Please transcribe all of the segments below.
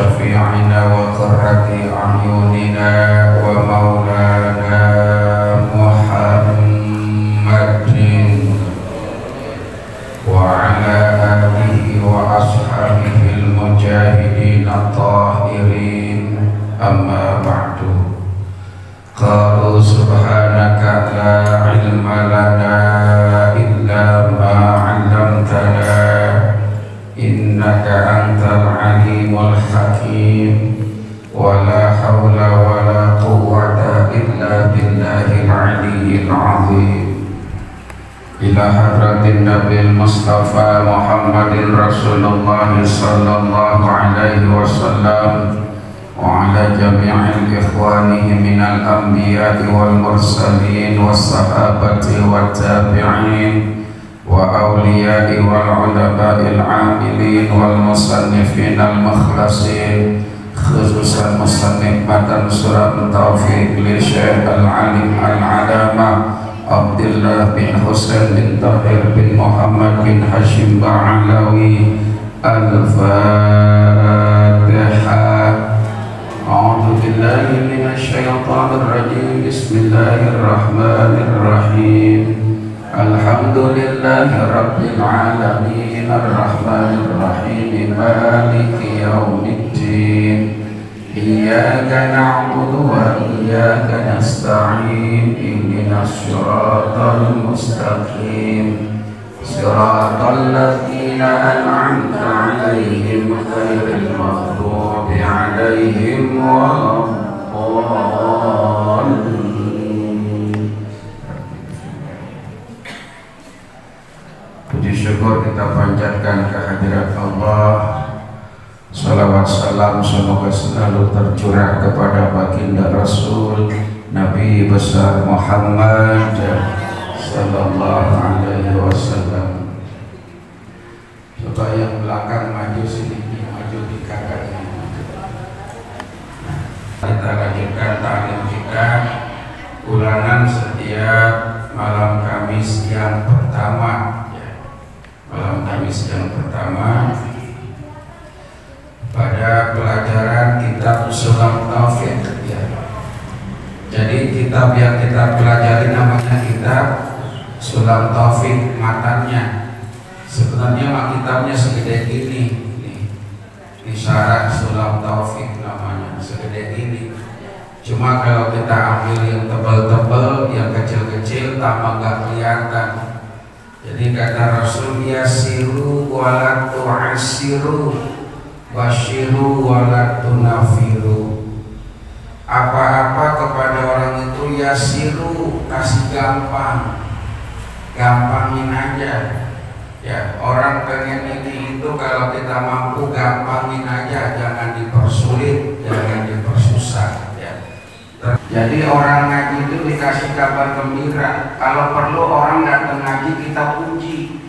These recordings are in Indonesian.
وشفيعنا وقرة أعيننا ومولانا محمد وعلى آله وأصحابه المجاهدين الطاهرين أما بعد قالوا سبحانك لا علم لنا إلا ما علمتنا إنك أنت العليم الحكيم ولا حول ولا قوة إلا بالله العلي العظيم إلى حضرة النبي المصطفى محمد رسول الله صلى الله عليه وسلم وعلى جميع إخوانه من الأنبياء والمرسلين والصحابة والتابعين وأولياء والعلماء العاملين والمصنفين المخلصين خصوصا مصنف متن سورة التوفيق للشيخ العليم العلامة عبد الله بن حسين بن طاهر بن محمد بن هاشم بعلوي الفاتحة. أعوذ بالله من الشيطان الرجيم بسم الله الرحمن الرحيم الحمد لله رب العالمين الرحمن الرحيم مالك يوم الدين إياك نعبد وإياك نستعين اهدنا الصراط المستقيم صراط الذين أنعمت عليهم غير المغضوب عليهم ولا الضالين. Puji syukur kita panjatkan kehadirat Allah. Salawat salam semoga selalu tercurah kepada baginda Rasul Nabi besar Muhammad sallallahu alaihi wasallam. Coba yang belakang maju sedikit, maju di kakaknya. Kita lanjutkan ta'lim kita ulangan setiap malam Kamis yang pertama. Malam Kamis yang pertama pada pelajaran kitab Sulam Taufik ya. Jadi kitab yang kita pelajari namanya kitab Sulam Taufik matanya. Sebenarnya mah kitabnya segede gini nih. Ini syarat Sulam Taufik namanya segede gini. Cuma kalau kita ambil yang tebal-tebal, yang kecil-kecil tambah gak kelihatan. Jadi kata Rasul yasiru wala tu'asiru wasyiru wala tunafiru. Apa-apa kepada orang itu yasiru, kasih gampang, gampangin aja ya. Orang pengen ini itu kalau kita mampu gampangin aja, jangan dipersulit, jangan dipersusah ya. Jadi orang ngaji itu dikasih kabar gembira. Kalau perlu orang datang ngaji kita puji,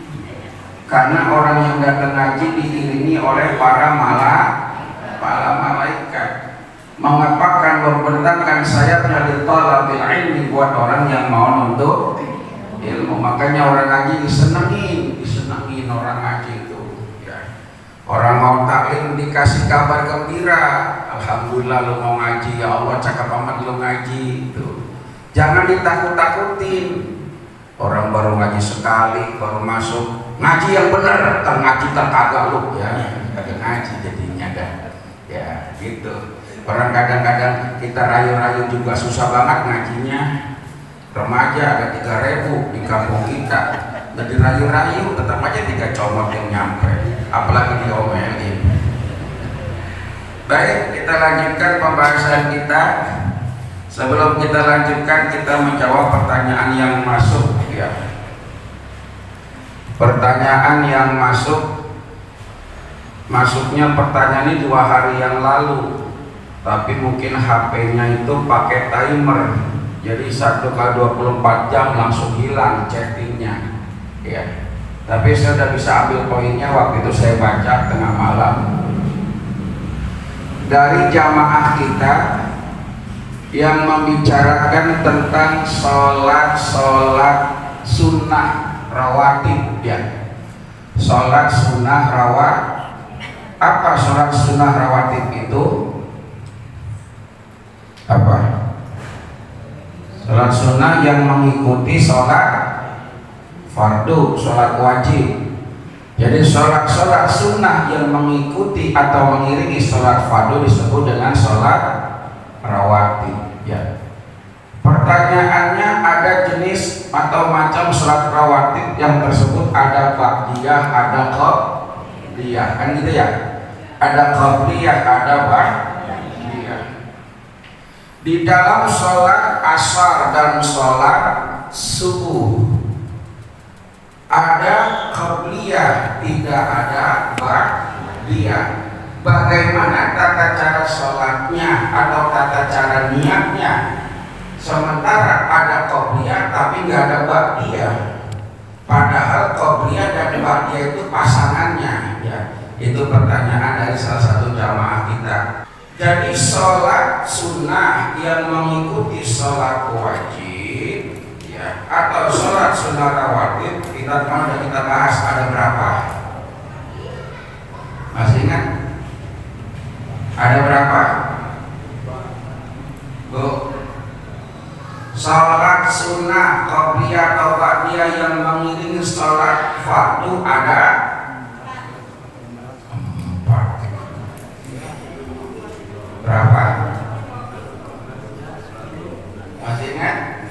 karena orang yang datang ngaji diiringi oleh para malaikat mengepakkan membentangkan sayapnya di talabil ilmi buat orang yang mau nuntut ilmu. Makanya orang ngaji disenengin orang ngaji itu ya. Orang mau taklim dikasih kabar gembira, alhamdulillah lu mau ngaji, ya Allah cakap amat lu ngaji itu. Jangan ditakut-takutin. Orang baru ngaji sekali, baru masuk ngaji yang benar, ngaji kagak lu ya, kagak ngaji jadinya dah ya gitu. Orang kadang-kadang kita rayu-rayu juga susah banget ngajinya. Remaja ada 3.000 di kampung kita, jadi rayu-rayu tetap aja 3 comot yang nyampe, apalagi diomelin. Baik, kita lanjutkan pembahasan kita. Sebelum kita lanjutkan, kita menjawab pertanyaan yang masuk ya. Pertanyaan yang masuknya pertanyaan ini 2 hari yang lalu, tapi mungkin HP-nya itu pakai timer, jadi 1x24 jam langsung hilang chattingnya ya. Tapi saya sudah bisa ambil poinnya waktu itu saya baca tengah malam. Dari jamaah kita yang membicarakan tentang sholat sunnah rawatib ya, sholat sunnah Apa sholat sunnah rawatib itu? Apa? Sholat sunnah yang mengikuti sholat fardu, sholat wajib. Jadi sholat sunnah yang mengikuti atau mengiringi sholat fardu disebut dengan sholat rawatib. Ya. Pertanyaannya, ada jenis atau macam sholat rawatib yang tersebut ada ba'diyah, ada qabliyah, kan gitu ya? Ada qabliyah, ada ba'diyah. Di dalam sholat asar dan sholat subuh ada qabliyah, tidak ada ba'diyah. Bagaimana tata cara sholatnya atau tata cara niatnya? Sementara ada qabliyah tapi nggak ada ba'diyah. Padahal qabliyah dan ba'diyah itu pasangannya, ya. Itu pertanyaan dari salah satu jamaah kita. Jadi sholat sunnah yang mengikuti sholat wajib, ya, atau sholat sunnah rawatib, kita bahas ada berapa? Masih ingat? Ada berapa? Bu, sholat sunnah qabliyah atau ba'diyah yang mengiringi sholat fardu ada 4. Berapa? Masih ingat?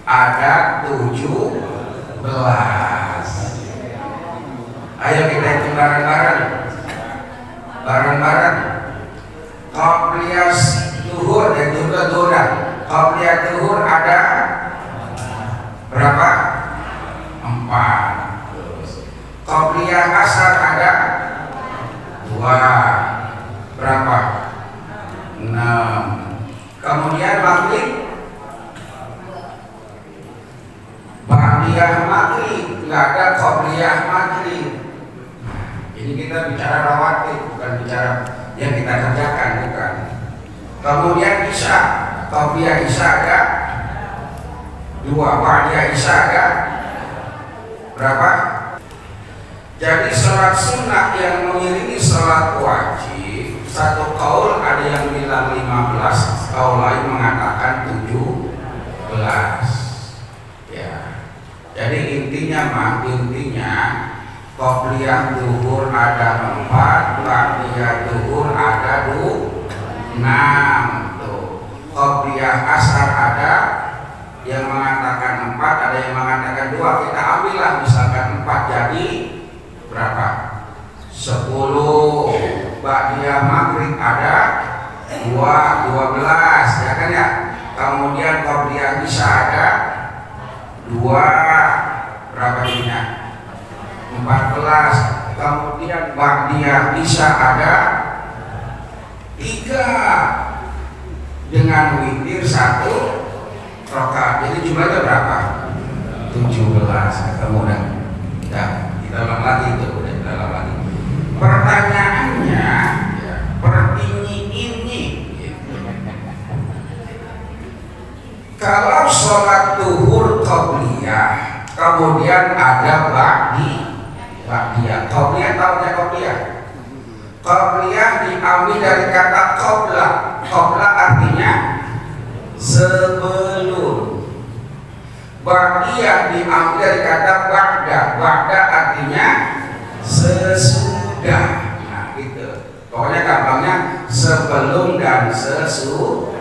Ada 17. Ayo kita hitung bareng-bareng. Qabliyah zuhur dan juga duha. Qabliyah zuhur ada berapa? 4. Qabliyah asar ada 2. Berapa? 6. Kemudian maghrib, ba'diyah maghrib, nggak ada qabliyah maghrib. Ini kita bicara rawatib, bukan bicara yang kita kerjakan, bukan. Kemudian isya, qabliyah isya ada 2, ba'diyah isya ada berapa? Jadi sholat sunnah yang mengiringi sholat wajib, satu kaul ada yang bilang 15, kaul lain mengatakan 17. Ya. Jadi intinya qabliyah zuhur ada 4, ba'diyah zuhur ada 6. Tuh. Qabliyah asar ada yang mengatakan 4, ada yang mengatakan 2. Kita ambillah misalkan 4, jadi berapa? 10. Ba'diyah maghrib ada 12, ya kan ya. Kemudian qabliyah isya ada 2, berapa jadinya? 14. Kemudian ba'diyah isya ada 3 dengan witir 1 rakaat. Jadi jumlahnya berapa? 17. Kemudian ya, kita ulang lagi itu, kita ulang lagi. Pertanyaannya, ya, ini. Kalau sholat zuhur qabliyah, kemudian ada ba'diyah. Qabliyah, tahunya qabliyah? Qabliyah diambil dari kata qabla. Qabla artinya sebelum. Ba'diyah diambil dari kata ba'da. Ba'da artinya sesudah. Nah gitu. Pokoknya gampangnya sebelum dan sesudah.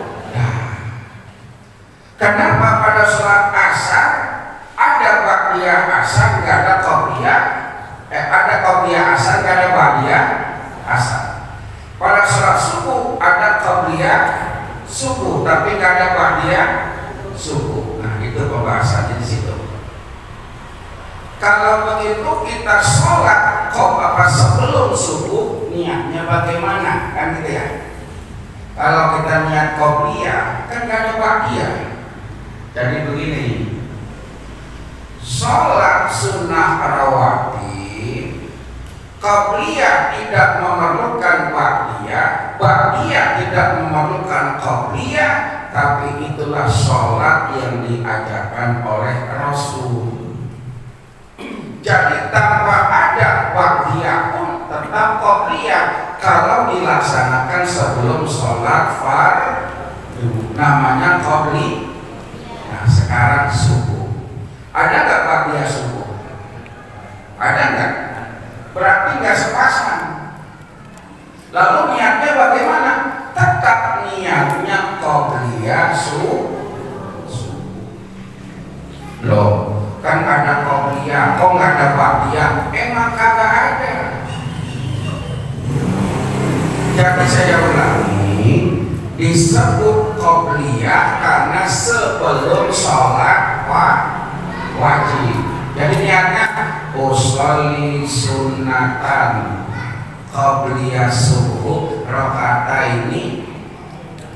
Kenapa pada sholat asar ada ba'diyah asar, nggak ada qabliyah? Ada qabliyah asar, nggak ada ba'diyah asar. Pada sholat subuh ada qabliyah subuh, tapi nggak ada ba'diyah subuh. Nah itu pembahasannya di situ. Kalau begitu kita sholat sebelum subuh, niatnya bagaimana? Kan gitu ya. Kalau kita niat qabliyah, kan nggak ada ba'diyah. Jadi begini, sholat sunnah rawatib, qabliyah tidak memerlukan ba'diyah, ba'diyah tidak memerlukan qabliyah, tapi itulah sholat yang diajarkan oleh Rasul. Jadi tanpa ada ba'diyah pun tetap qobliyah kalau dilaksanakan sebelum sholat fardu, namanya qobli. Nah sekarang subuh, ada nggak qobliyah subuh? Ada nggak? Berarti nggak sepasang. Lalu niatnya bagaimana? Tetap niatnya qobliyah subuh. Loh, kan ada qobliyah, kok nggak ada ba'diyah? Emang kagak ada. Jadi saya ulangi, disebut qobliyah karena sebelum sholat wajib. Jadi niatnya usolli sunnatan qobliyah subuh rakaat ini.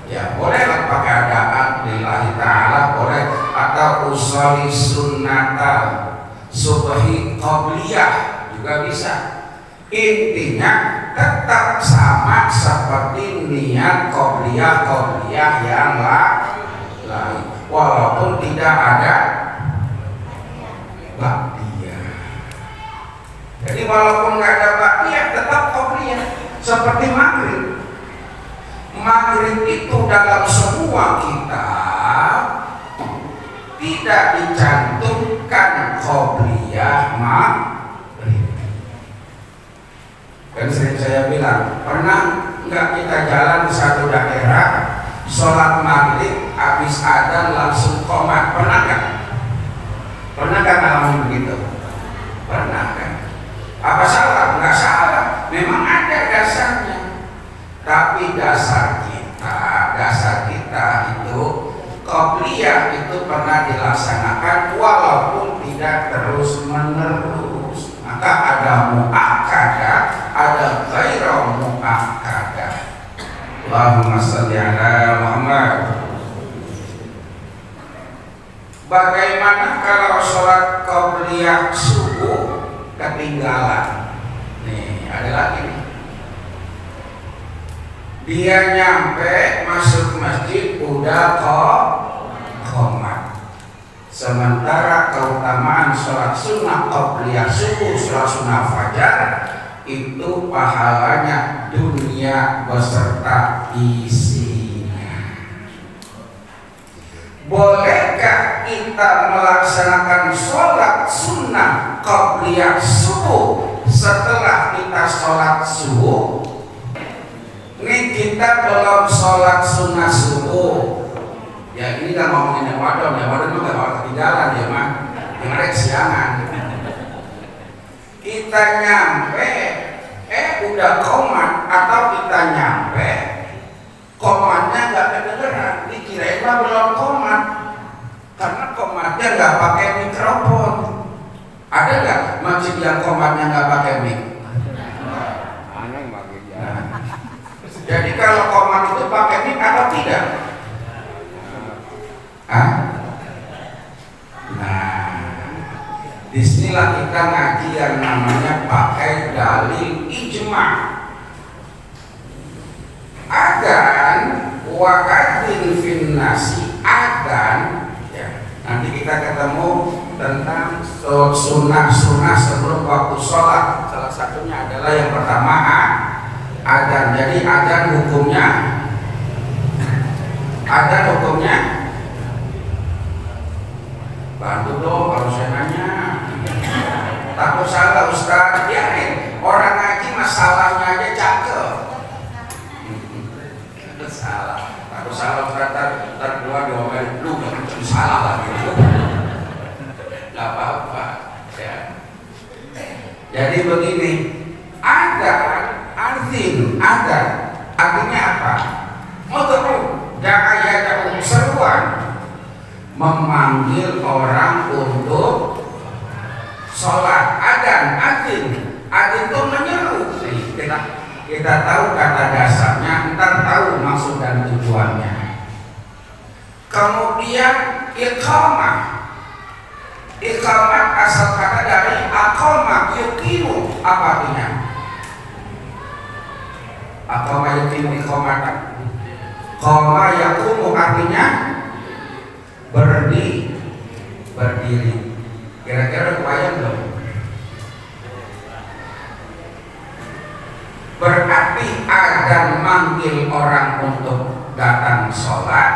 Ya boleh pakai adaan lillahi ta'ala, boleh, atau usolli sunnatan subhi qobliyah juga bisa. Intinya tetap sama seperti niat qobliyah yang lain, walaupun tidak ada ba'diyah. Jadi walaupun nggak ada ba'diyah tetap qobliyah. Seperti maghrib. Maghrib itu dalam semua kitab tidak dicantumkan qobliyah maghrib. Dan sering saya bilang, pernah nggak kita jalan di satu daerah, sholat maghrib habis adzan langsung qomat? Pernah nggak? Pernah nggak ngalamin begitu? Pernah kan? Apa salah? Nggak salah, memang ada dasarnya. Tapi dasar kita itu qobliyah itu pernah dilaksanakan walaupun tidak terus menerus. Maka ada mu'akkadah, ada ghairu mu'akkadah. Allahumma shalli ala Muhammad. Bagaimana kalau sholat qobliyah subuh ketinggalan? Nih ada lagi nih. Dia nyampe masuk masjid udah qomat. Sementara keutamaan sholat sunnah qobliyah subuh, sholat sunnah fajar itu pahalanya dunia beserta isinya. Bolehkah kita melaksanakan sholat sunnah qobliyah subuh setelah kita sholat subuh? Ini kita belum sholat sunnah subuh. Ya ini kan ngomongin yang wadon itu gak bakal ketinggalan ya mah. Yang ada kesiangan. Kita nyampe, udah qomat, atau kita nyampe, qomatnya gak kedengeran, dikirain mah belum qomat. Karena qomatnya gak pakai mikrofon. Ada gak masjid yang qomatnya gak pakai mic? Jadi kalau qomat itu pakai mic atau tidak? Nah, disinilah kita ngaji yang namanya pakai dalil ijma. Adan wa'adin finnasi, adan ya. Nanti kita ketemu tentang sunnah-sunnah sebelum waktu sholat. Salah satunya adalah yang pertama adzan. Jadi adzan hukumnya bantu dong kalau saya nanya. Takut salah Ustaz. Biarin orang ngaji masalahnya aja cakep. Takut salah Ustaz, ntar keluar diomelin lu gak salah lagi. Gak apa-apa ya. Jadi begini, azin artinya apa? Mudhu da'ayat seruan, memanggil orang untuk sholat. Azin itu menyeru. Kita tahu kata dasarnya, ntar tahu maksud dan tujuannya. Kemudian iqamah asal kata dari aqama yuqimu. Apa artinya? Aqama yuqimu iqamatan. Qama yaqumu artinya berdiri. Kira-kira kebayang belum? adzan manggil orang untuk datang sholat,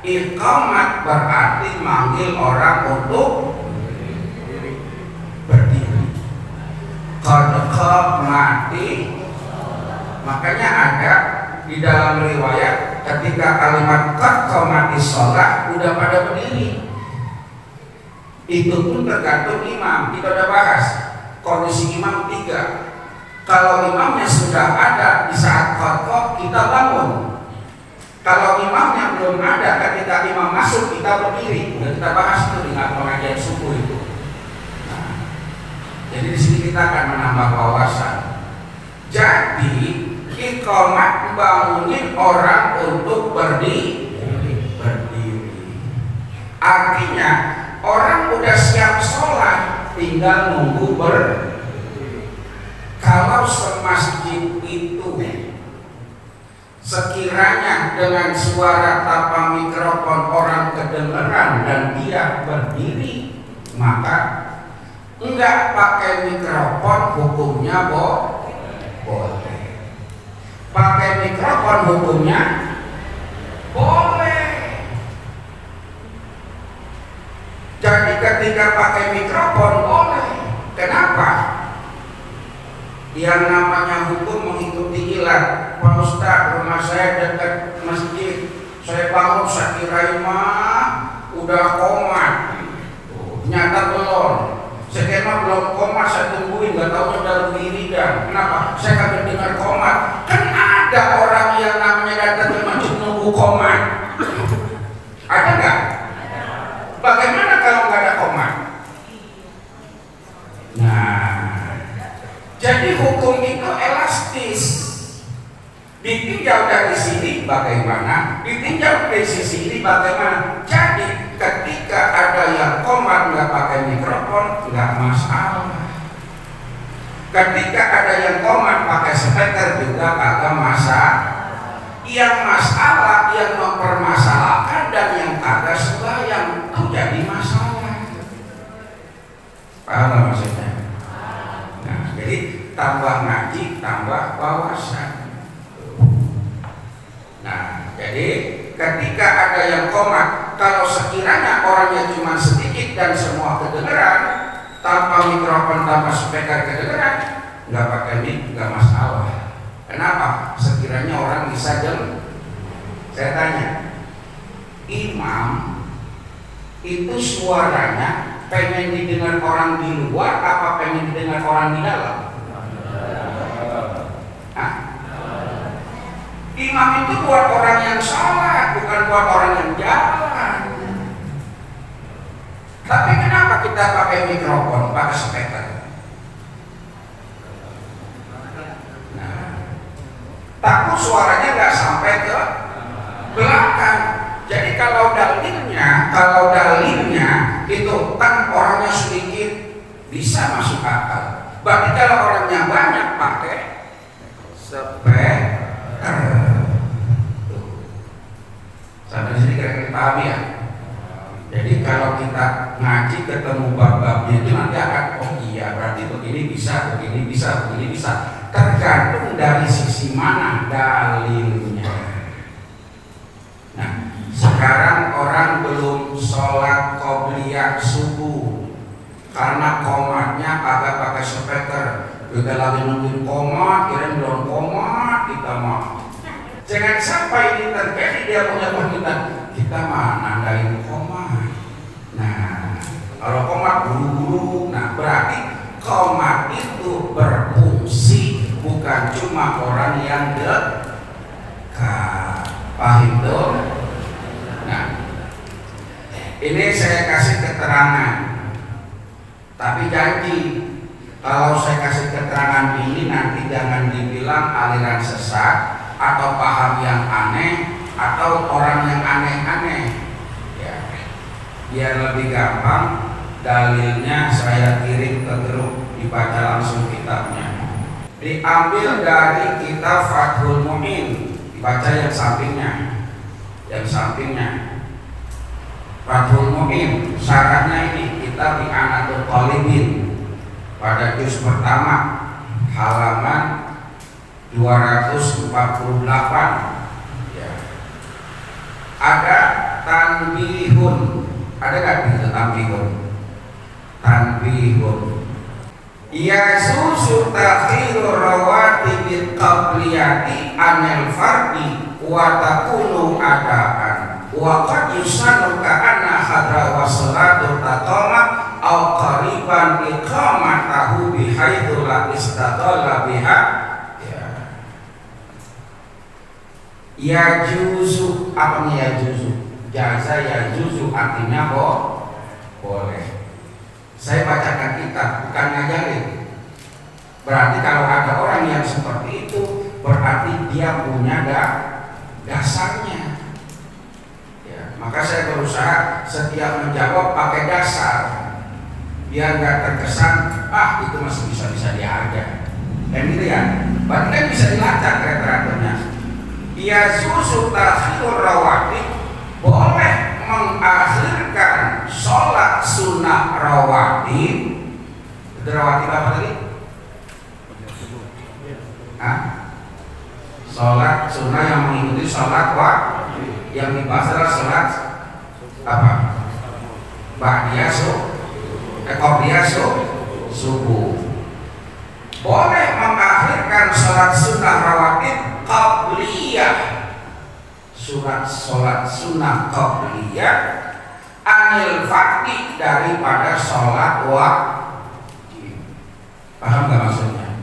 iqamat berarti manggil orang untuk berdiri. Qad qamati, makanya ada di dalam riwayat ketika kalimat qad qamati sholat udah pada berdiri. Itu pun tergantung imam. Kita udah bahas kondisi imam 3. Kalau imamnya sudah ada di saat khotbah, kita bangun. Kalau imamnya belum ada ketika imam masuk, kita berdiri. Udah kita bahas itu di pengajian subuh itu. Nah, jadi di sini kita akan menambah wawasan. Jadi iqamat bangunin orang untuk berdiri. Artinya orang udah siap sholat, tinggal nunggu Kalau semasjid itu sekiranya dengan suara tanpa mikrofon orang kedengeran dan dia berdiri, maka enggak pakai mikrofon hukumnya boleh. Pakai mikrofon hukumnya boleh. Jadi ketika pakai mikrofon boleh. Kenapa? Yang namanya hukum mengikuti ilat. Pak Ustaz, rumah saya dekat masjid, saya bangun saya kirain mah udah komat, ternyata belum. Saya kira belum komat, saya tungguin, nggak tahu udah berdiri dan kenapa? Saya kagak dengar komat. Kan ada orang yang namanya datang ke masjid nunggu komat. Ada nggak? Bagaimana kalau nggak ada komat? Nah, jadi hukum itu elastis. Ditinjau dari sini bagaimana, ditinjau dari sisi ini bagaimana. Jadi ketika ada yang komat nggak pakai mikrofon nggak masalah. Ketika ada yang komat pakai speaker juga kagak masalah. Yang masalah yang mempermasalahkan dan yang kagak sembahyang itu jadi masalah. Paham nggak maksudnya? Nah, jadi tambah ngaji, tambah wawasan. Nah, jadi ketika ada yang komat, kalau sekiranya orangnya cuma sedikit dan semua kedengeran, tanpa mikrofon, tanpa speaker kedengeran, nggak pakai mic, nggak masalah. Kenapa? Sekiranya orang bisa dengar. Saya tanya, imam itu suaranya pengen didengar orang di luar, apa pengen didengar orang di dalam? Nah, imam itu buat orang yang salat, bukan buat orang yang jalan. Tapi kenapa kita pakai mikrofon, pakai speaker? Nah, takut suaranya nggak sampai ke belakang. Jadi kalau dalilnya itu kan orangnya sedikit bisa masuk akal. Berarti kalau orangnya banyak pakai speaker. Sampai sini kira-kira paham ya. Jadi kalau kita ngaji ketemu bab-babnya itu nanti akan oh iya berarti begini bisa, begini bisa, begini bisa. Tergantung dari sisi mana dalilnya. Nah, sekarang orang belum sholat qobliyah subuh karena komatnya kagak pakai speaker. Kita lagi nungguin komat, kira belum komat, kita mau. Jangan sampai ini terjadi dia punya permintaan kita mah nandain komat. Nah, kalau komat buru-buru, nah berarti komat itu berfungsi bukan cuma orang yang dekat. Paham tuh? Nah, ini saya kasih keterangan, tapi janji kalau saya kasih keterangan ini nanti jangan dibilang aliran sesat atau paham yang aneh atau orang yang aneh-aneh ya. Biar lebih gampang dalilnya saya kirim ke grup, dibaca langsung kitabnya. Diambil dari kitab Fathul Mu'in, dibaca yang sampingnya Fathul Mu'in. Syaratnya ini kitab I'anatul Talibin pada juz pertama halaman 248 ya. Ada tanbihun, ada nggak itu tanbihun? Tanbihun yasusu takhirur rawatibit qabliyati anil fardi wa takunu adaan wa qad yusanu ka'anna hadra wa salatu taqama aw qariban iqamatahu bihaitsu la istadalla biha ya juzu. Apa nih ya juzu? Jaza ya juzu artinya boleh. Saya bacakan kitab, bukan ngajarin. Berarti kalau ada orang yang seperti itu, berarti dia punya dasarnya. Ya, maka saya berusaha setiap menjawab pakai dasar, biar nggak terkesan itu masih bisa dihargai. Dan gitu ya, berarti kan bisa dilacak literaturnya. Dia susu takhirur rawatib, boleh mengakhirkan sholat sunnah rawatib. Itu rawatib apa tadi? Sholat sunnah yang mengikuti sholat wajib. Yang dibahas adalah sholat apa? Ba'diyah qobliyah subuh. Boleh mengakhirkan sholat sunnah rawatib qobliyah, sholat sunnah qobliyah anil fardi, daripada sholat wajib. Paham gak maksudnya?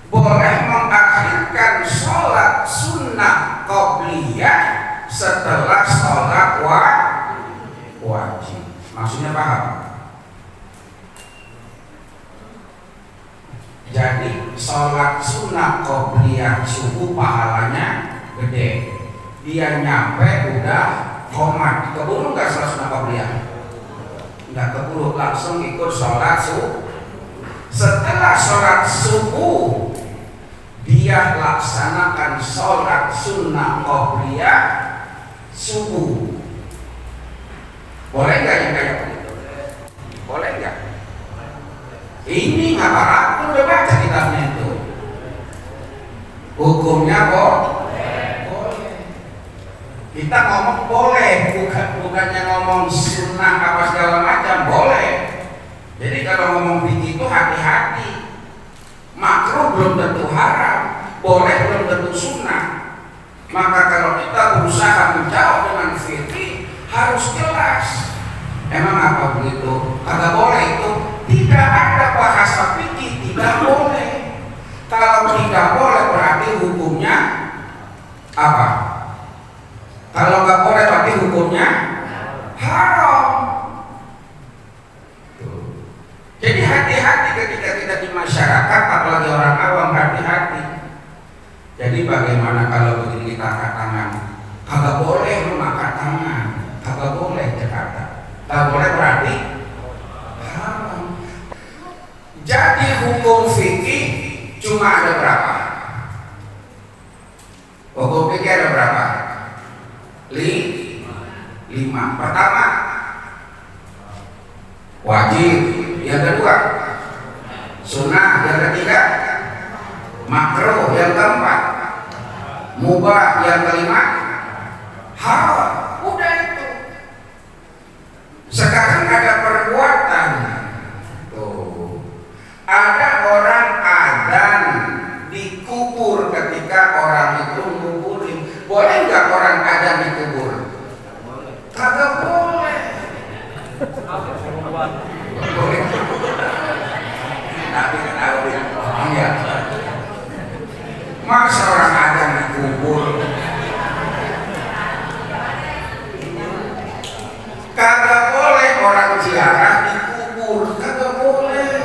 Boleh mengakhirkan sholat sunnah qobliyah setelah sholat wajib. Maksudnya paham? Jadi sholat sunnah qobliyah subuh pahalanya gede. Dia nyampe udah komat, keburu nggak sholat sunnah qobliyah? Nggak keburu, langsung ikut sholat subuh. Setelah sholat subuh dia laksanakan sholat sunnah qobliyah subuh. Boleh nggak yang kayak begitu? Boleh nggak? Ini apa? Udah baca kitabnya itu. Hukumnya boleh. Kita ngomong boleh, bukannya ngomong sunnah apa segala macam, boleh. Jadi kalau ngomong fikih itu hati-hati. Makruh belum tentu haram, boleh belum tentu sunnah. Maka kalau kita berusaha menjawab dengan fikih harus jelas. Emang apa begitu? Kagak boleh itu. Tidak ada bahasa fikih tidak boleh. Kalau tidak boleh berarti hukumnya apa? Kalau nggak boleh berarti hukumnya haram. Jadi hati-hati ketika kita di masyarakat, apalagi orang awam, hati-hati. Jadi bagaimana kalau begini kita angkat tangan? Kagak boleh memakai tangan, kagak boleh Jakarta. Kagak boleh berarti haram. Jadi hukum fikih cuma ada berapa? Hukum fikih ada berapa? 5. Pertama wajib, yang kedua sunnah, yang ketiga makruh, yang keempat mubah, yang kelima haram. Udah itu. Sekarang ada perbuatan. Ada orang adzan dikubur ketika orang itu nguburin. Boleh nggak orang adzan dikubur? Kagak boleh. Boleh. Tapi tahu ya. Masa orang adzan dikubur? Kagak boleh orang ziarah dikubur. Kagak boleh.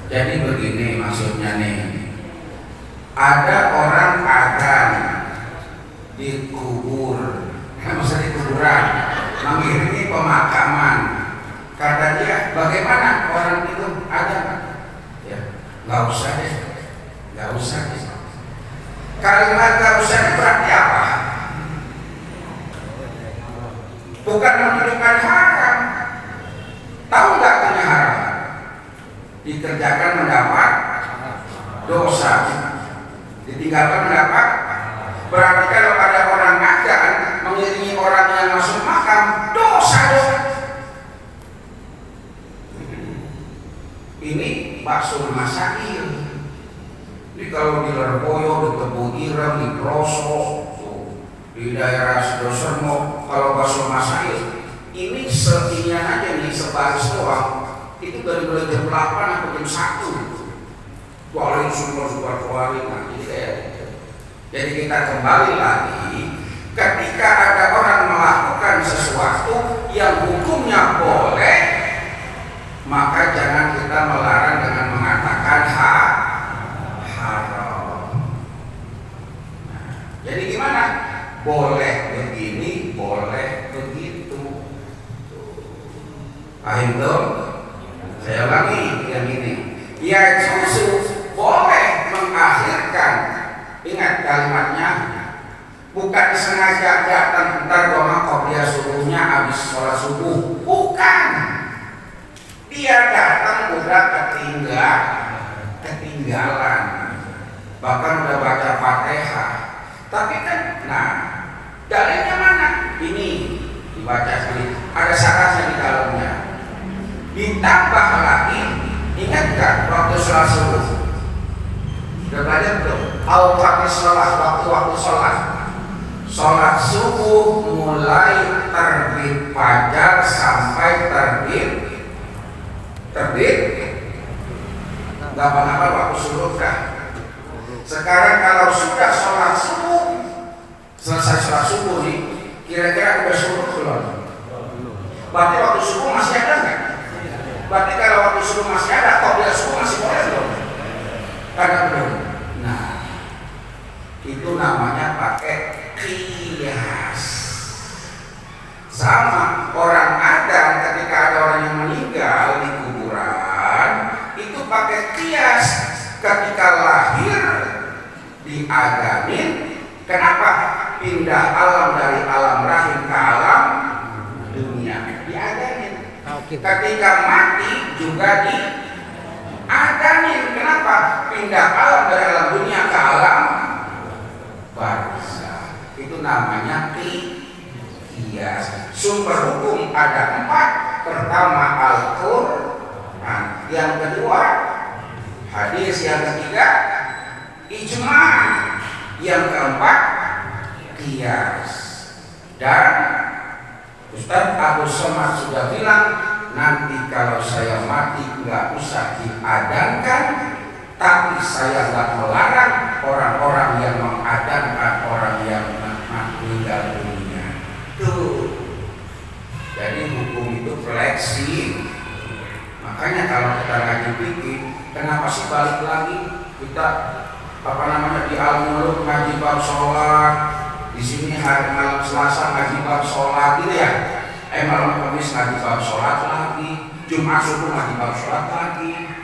Jadi begini maksudnya nih, ada orang adzan dikubur, maksudnya di kuburan, mengiringi pemakaman. Kata dia, bagaimana orang itu adzan? Ya, nggak usah deh, nggak usah deh. Kalimat nggak usah berarti apa? Bukan menunjukkan haram. Tahu nggak artinya haram? Di dosa. Ditinggalkan berapa? Berarti kalau ada orang adzan mengiringi orang yang masuk makam, dosa dong. Ini bakso masail. Jadi kalau di Lerboyo, di Tebu Ireng, di Pelosok, di daerah Sidosermo, kalau bakso masail, ini seinian aja nih, sebaris doang. Itu dari mulai jam 8 atau jam 1. Kuali semua super kuali, nah jadi kita kembali lagi, ketika ada orang melakukan sesuatu yang hukumnya boleh, maka jangan kita melarang dengan mengatakan haram. Nah, jadi gimana? Boleh begini, boleh begitu. Paham dong? Saya ulangi yang ini. Ya justru boleh mengakhirkan. Ingat kalimatnya, bukan sengaja datang bentar doang qobliyah subuhnya habis sholat subuh. Bukan. Dia datang udah ketinggalan. Bahkan udah baca Fatihah. Tapi kan, nah, dalilnya mana? Ini dibaca sekali. Ada syaratnya di dalamnya. Ditambah lagi, ingat kan waktu sholat subuh? Udah belajar belum? Awqatis sholat, waktu-waktu sholat. Sholat subuh mulai terbit fajar sampai terbit nggak apa-apa waktu subuh dah. Sekarang kalau sudah sholat subuh, selesai sholat subuh nih, kira-kira udah subuh belum? Berarti waktu subuh masih ada nggak? Berarti kalau waktu subuh masih ada, qobliyah subuh masih boleh belum? Karena belum. Nah, itu namanya pakai qiyas. Sama orang ada ketika ada orang yang meninggal di kuburan, itu pakai qiyas. Ketika lahir diadamin, kenapa? Pindah alam dari alam rahim ke alam dunia, diadamin. Ketika mati juga diadamin, kenapa? Pindah alam dari alam dunia ke alam barzah. Itu namanya qiyas. Sumber hukum ada 4. Pertama Al-Quran, yang kedua hadis, yang ketiga ijma, yang keempat qiyas. Dan Ustaz Abu Somad sudah bilang, nanti kalau saya mati nggak usah diadankan, tapi saya nggak melarang orang-orang yang mengadankan orang yang meninggal dunia. Tuh. Jadi hukum itu fleksibel. Makanya kalau kita ngaji fikih, kenapa sih balik lagi kita di Al-Muluk ngaji bab sholat, di sini hari malam Selasa ngaji bab sholat gitu ya? Malam Kamis ngaji bab sholat lagi, Jumat subuh ngaji bab sholat lagi.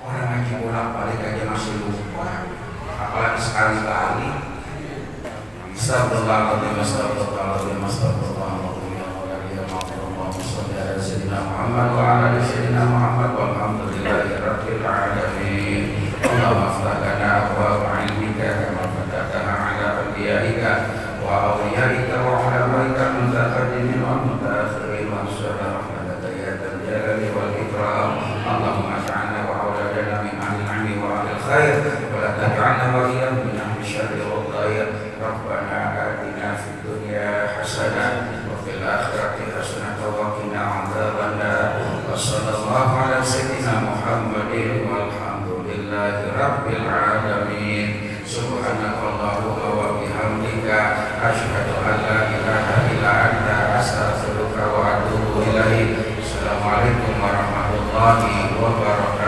Orang ngaji bolak-balik aja masih lupa, apalagi sekali-kali. Astagfirullahaladzim, astagfirullahaladzim, astagfirullahaladzim, Muhammad wa ala sayyidina Muhammad walhamdulillahi rabbil alamin. Allahumma aftah lana abwaaba ilmika kama fatahtaha ala anbiyaika wa awliyaika wa ulamaika al-mutaqaddimin wal mutaakhirin wa ansur rahmataka ya dzal jalali wal ikram. Allahumma ij'alna wa awladana min ahli al-'ilmi wa ahli al-khair wa la taj'alna waliyan min ahli syarri wal khair. Rabbana atina fid dunya hasanah wa fil akhirati hasanah wa qina adzabannar. Wa sallallahu ala sayyidina Muhammadin walhamdulillahi rabbil alamin. Subhanakallahumma wa bihamdika asyhadu an la ilaha illa anta astaghfiruka wa atubu ilaik. Assalamualaikum warahmatullahi wabarakatuh.